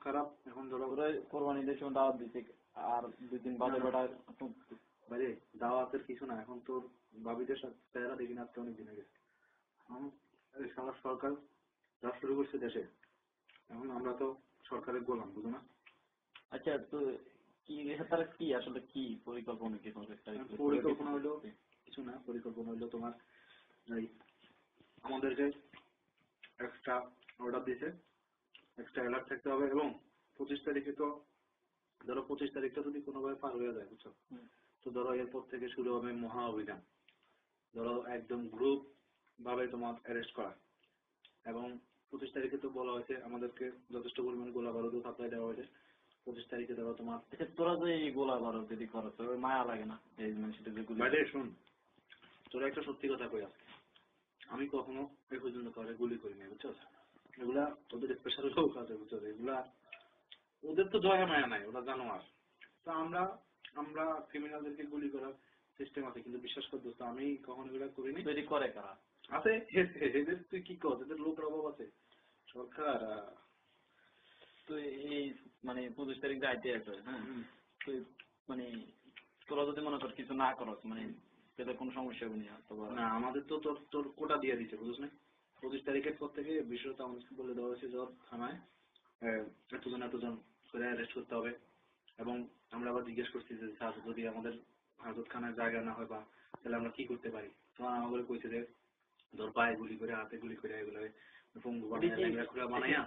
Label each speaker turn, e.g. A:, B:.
A: খারাপ। এখন ধরো
B: কোরবানি ঈদের সময় দাওয়াত দিতে আর 2 দিন বাদে বেটা
A: বাইরে দাওয়াতের কিছু না। এখন তোর ভাবিদের সাথে চেহারা দেখি না, অনেক দিন গেছে। সারা সরকার যা শুরু করছে দেশে, এখন আমরা তো সরকারের গোলাম, বুঝো না?
B: আচ্ছা, তো কি তার কি আসলে কি পরিকল্পনা কি
A: পরিকল্পনা হইলো কিছু না। পরিকল্পনা হইলো তোমার এই আমাদেরকে একটা অর্ডার দিয়েছে, একটা অ্যালার্ট থাকতে হবে। এবং 25 তারিখে তো ধরো 25 তারিখটা যদি কোনোভাবে পার হয়ে যায়, বুঝছো, তো ধরো এরপর থেকে শুরু হবে মহা অভিযান। ধরো একদম গ্রুপ ভাবে তোমার অ্যারেস্ট করা। এবং 25 তারিখে তো বলা হয়েছে আমাদেরকে যথেষ্ট পরিমাণে গোলা বারুদও সাপ্লাই দেওয়া হয়েছে। 25 তারিখে ধরো তোমার
B: তোরা যে এই গোলা বারো যদি করো তো মায়া লাগে না? এই মানুষটা যে গুলি
A: বাইরে শুন, তোরা একটা সত্যি কথা কই আজকে, আমি কখনো এই পর্যন্ত কাউকে গুলি করিনি, বুঝছো? এগুলা ওদের স্পেশাল লোক আছে, বুঝছো? এগুলা ওদের তো দয়া মায়া নাই, ওরা জানোয়ার। তো আমরা আমরা ক্রিমিনালদেরকে গুলি করার সিস্টেম আছে, কিন্তু বিশ্বাস কর দোস্ত, আমি কখনো এগুলা করিনি।
B: তৈরি করে কারা
A: আছে এদের, তুই কি কর, এদের লোকের অভাব আছে। সরকার
B: তো এই মানে 25 তারিখ যাইতে আছে, হ্যাঁ, তুই মানে তোরা যদি মনে কর কিছু না করস মানে তাদের কোনো সমস্যা হবে না?
A: না, আমাদের তো তোর তোর কোটা দিয়ে দিচ্ছে, বুঝছ না? 25 তারিখের পর থেকে বিষয়টা আমাদেরকে বলে দেওয়া হয়েছে, জ্বর থানায় এতজন এতজন করে অ্যারেস্ট করতে হবে। এবং আমরা আবার জিজ্ঞেস করছি যে স্যার, যদি আমাদের হাজতখানায় জায়গা না হয় বা তাহলে আমরা কি করতে পারি? তো আমাদের কইছে যে ধর পায়ে গুলি করে, হাতে গুলি করে, এগুলো পঙ্গু বানাইয়া, ল্যাংড়া করে বানাইয়া